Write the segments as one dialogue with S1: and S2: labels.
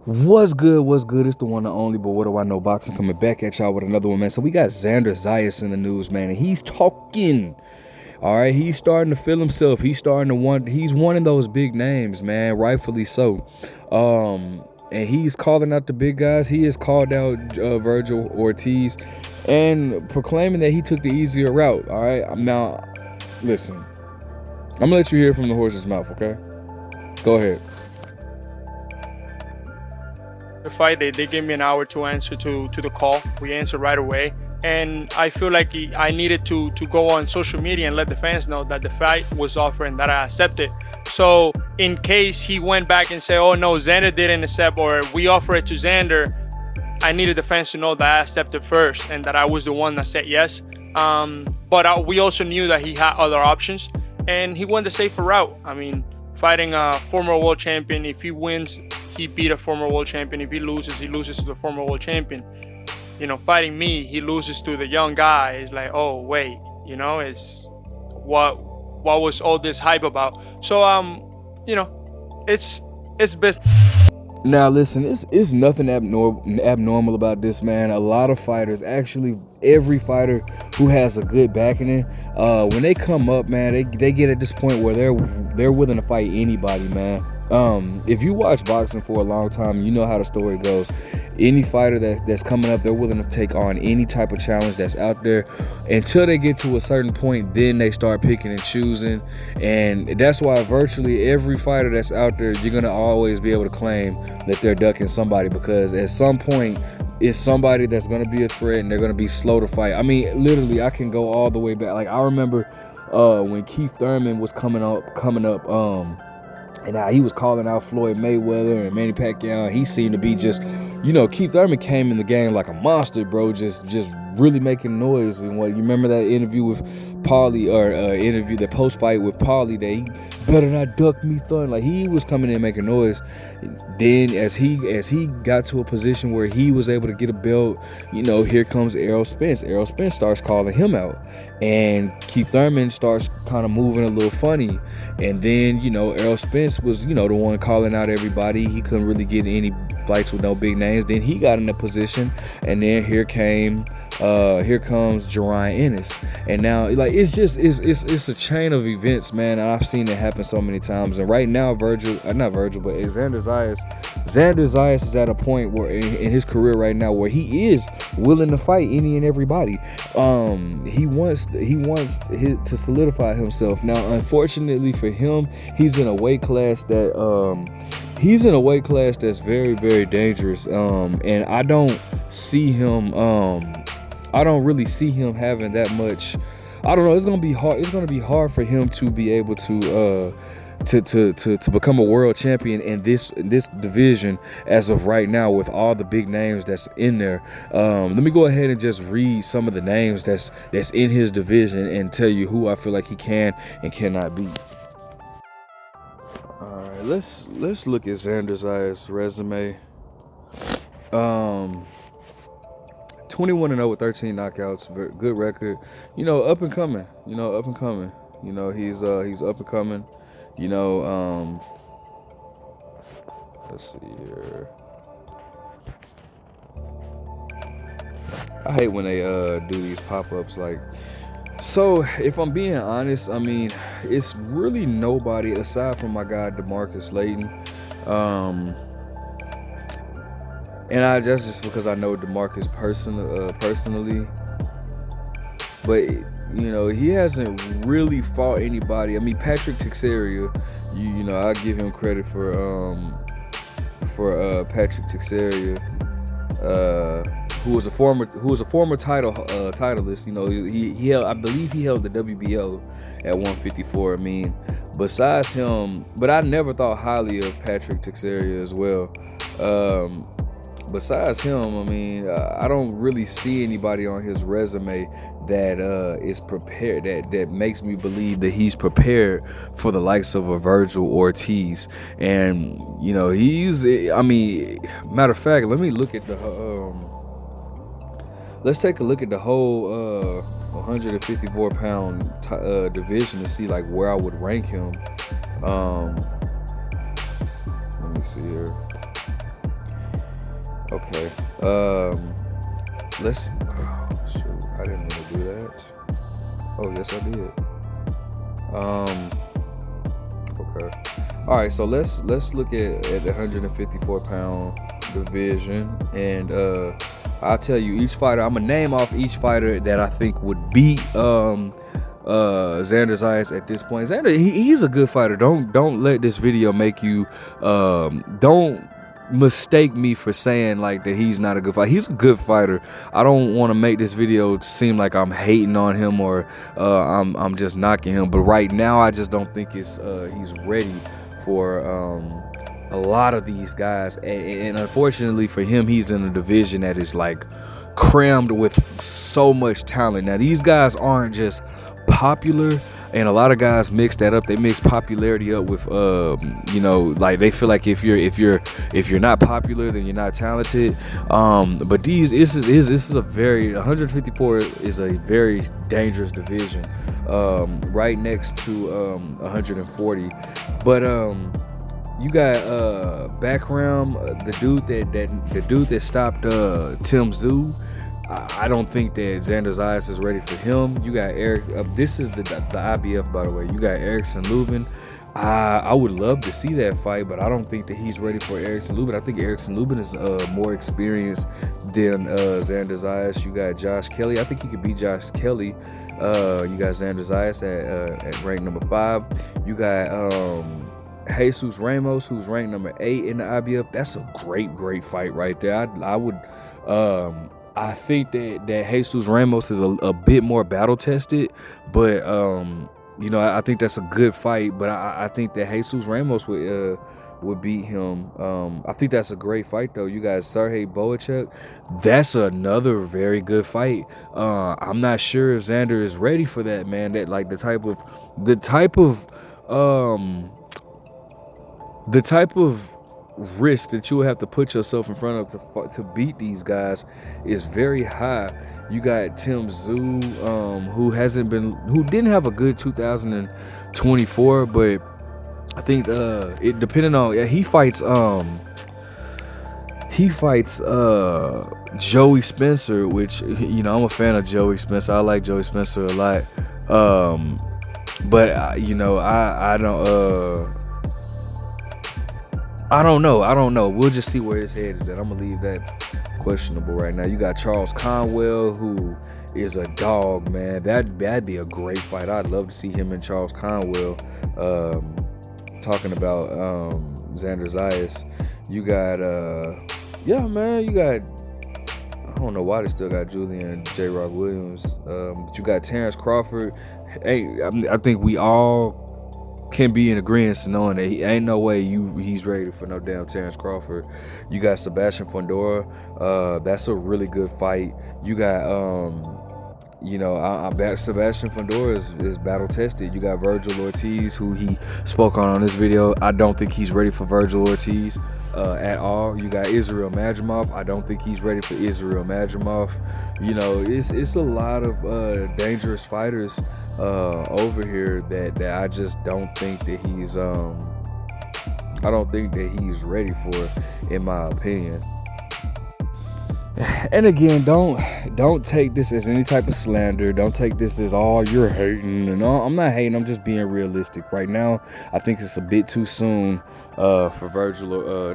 S1: What's good? What's good? It's the one and only, but what do I know? Boxing coming back at y'all with another one, man. So we got Xander Zayas in the news, man, and he's talking. All right, he's starting to feel himself. He's starting to want. He's one of those big names, man. Rightfully so. And he's calling out the big guys. He has called out Vergil Ortiz, and proclaiming that he took the easier route. All right, now listen. I'm gonna let you hear from the horse's mouth. Okay, go ahead.
S2: The fight, they gave me an hour to answer to the call. We answered right away, and I feel like I needed to go on social media and let the fans know that the fight was offered and that I accepted. So in case he went back and said, oh no, Xander didn't accept, or we offer it to Xander, I needed the fans to know that I accepted first and that I was the one that said yes. But we also knew that he had other options, and he went the safer route. I mean, fighting a former world champion, if he wins, he beat a former world champion. If he loses to the former world champion. You know, fighting me, he loses to the young guy. It's like, oh wait, you know, it's what was all this hype about? So you know, it's business.
S1: Now listen, it's nothing abnormal about this, man. A lot of fighters, actually every fighter who has a good backing, when they come up, man, they get at this point where they're willing to fight anybody, man. If you watch boxing for a long time, you know how the story goes. Any fighter that's coming up, they're willing to take on any type of challenge that's out there until they get to a certain point. Then they start picking and choosing, and that's why virtually every fighter that's out there, you're gonna always be able to claim that they're ducking somebody, because at some point it's somebody that's gonna be a threat and they're gonna be slow to fight. I mean, literally, I can go all the way back. Like I remember when Keith Thurman was coming up. And he was calling out Floyd Mayweather and Manny Pacquiao. He seemed to be just, you know, Keith Thurman came in the game like a monster, bro, just really making noise. And what you remember that interview with Paulie, or interview, that post fight with Paulie, that he better not duck me, Thurman. Like he was coming in making noise. Then as he got to a position where he was able to get a belt, you know, here comes Errol Spence. Errol Spence starts calling him out, and Keith Thurman starts kind of moving a little funny. And then, you know, Errol Spence was, you know, the one calling out everybody. He couldn't really get any fights with no big names. Then he got in a position, and then here comes Jerron Ennis. And now, like, it's a chain of events, man. And I've seen it happen so many times. And right now, Xander Zayas is at a point where in his career right now where he is willing to fight any and everybody. He wants to solidify himself. Now, unfortunately for him, he's in a weight class that's very, very dangerous. And I don't see him. I don't really see him having that much. I don't know. It's gonna be hard. It's gonna be hard for him to be able to become a world champion in this division as of right now, with all the big names that's in there. Let me go ahead and just read some of the names that's in his division and tell you who I feel like he can and cannot beat. All right, let's look at Xander Zayas' resume. 21-0 with 13 knockouts, good record. You know, up and coming. You know, he's up and coming. You know, let's see here. I hate when they do these pop-ups. Like, so if I'm being honest, I mean, it's really nobody aside from my guy DeMarcus Layton. And that's just because I know DeMarcus personally. But, you know, he hasn't really fought anybody. I mean, Patrick Teixeira, you know, I give him credit for Patrick Teixeira, who was a former titleist. You know, he held, I believe he held the WBO at 154. I mean, besides him, but I never thought highly of Patrick Teixeira as well. Besides him, I mean, I don't really see anybody on his resume that is prepared, that makes me believe that he's prepared for the likes of a Vergil Ortiz. And, you know, I mean, matter of fact, let me look at let's take a look at the whole 154-pound division to see, like, where I would rank him. Let me see here. Okay. Let's. Oh, shoot, I didn't mean to do that. Oh, yes, I did. Okay. All right. So let's look at the 154-pound division, and I'll tell you each fighter. I'm gonna name off each fighter that I think would beat Xander Zayas at this point. Xander, he's a good fighter. Don't let this video make you don't mistake me for saying like that he's not a good fighter. He's a good fighter. I don't want to make this video seem like I'm hating on him or I'm just knocking him. But right now, I just don't think it's he's ready for a lot of these guys. And unfortunately for him, he's in a division that is like crammed with so much talent. Now these guys aren't just popular, and a lot of guys mix that up. They mix popularity up with you know, like they feel like if you're not popular, then you're not talented. But this is a very 154 is a very dangerous division, right next to 140. But you got background, the dude that stopped Tim Tszyu. I don't think that Xander Zayas is ready for him. You got Eric. This is the IBF, by the way. You got Erickson Lubin. I would love to see that fight, but I don't think that he's ready for Erickson Lubin. I think Erickson Lubin is more experienced than Xander Zayas. You got Josh Kelly. I think he could beat Josh Kelly. You got Xander Zayas at rank number 5. You got Jesus Ramos, who's ranked number 8 in the IBF. That's a great fight right there. I would. I think that Jesus Ramos is a bit more battle tested, but you know, I think that's a good fight. But I think that Jesus Ramos would beat him. I think that's a great fight though. You got Sergey Boachuk. That's another very good fight. I'm not sure if Xander is ready for that, man. That like the type of risk that you will have to put yourself in front of to beat these guys is very high. You got Tim Tszyu, who didn't have a good 2024, but I think it depending on he fights Joey Spencer, which, you know, I'm a fan of Joey Spencer. I like Joey Spencer a lot, but you know, I don't know. We'll just see where his head is at. I'm gonna leave that questionable right now. You got Charles Conwell, who is a dog, man. That'd be a great fight. I'd love to see him and Charles Conwell talking about Xander Zayas. You got yeah, man. You got, I don't know why they still got Julian J. Rock Williams, but you got Terrence Crawford. Hey, I think we all can be in agreement to knowing that he ain't no way he's ready for no damn Terrence Crawford. You got Sebastian Fundora. That's a really good fight. You got you know, Sebastian Fundora is battle tested. You got Vergil Ortiz, who he spoke on this video. I don't think he's ready for Vergil Ortiz at all. You got Israel Madrimov. I don't think he's ready for Israel Madrimov. You know, it's a lot of dangerous fighters over here that I just don't think that he's I don't think that he's ready for, in my opinion. And again, don't take this as any type of slander. Don't take this as, oh, you're hating. And all. I'm not hating. I'm just being realistic. Right now, I think it's a bit too soon for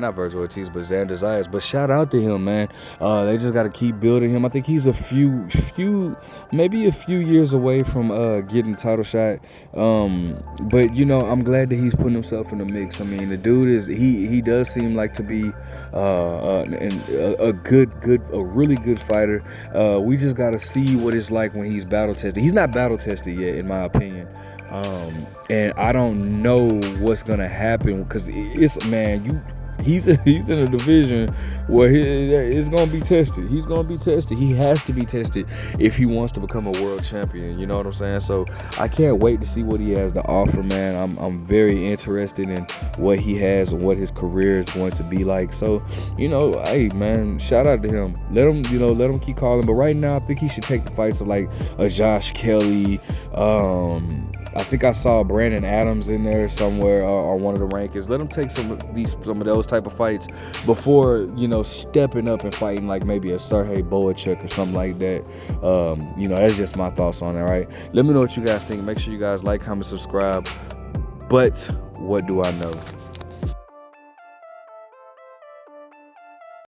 S1: not Vergil Ortiz, but Xander Zayas. But shout out to him, man. They just got to keep building him. I think he's maybe a few years away from getting the title shot. But you know, I'm glad that he's putting himself in the mix. I mean, the dude he does seem like to be a really good fighter. We just got to see what it's like when he's battle tested. He's not battle tested yet, in my opinion. And I don't know what's gonna happen, because it's, man, he's in a division where it's gonna be tested. He's gonna be tested. He has to be tested if he wants to become a world champion. You know what I'm saying? So I can't wait to see what he has to offer, man. I'm very interested in what he has and what his career is going to be like. So, you know, hey, man, shout out to him. Let him keep calling. But right now, I think he should take the fights of like a Josh Kelly, I think I saw Brandon Adams in there somewhere on one of the rankings. Let him take some of those type of fights before, you know, stepping up and fighting like maybe a Sergey Boachuk or something like that. You know, that's just my thoughts on it. Right? Let me know what you guys think. Make sure you guys like, comment, subscribe. But what do I know?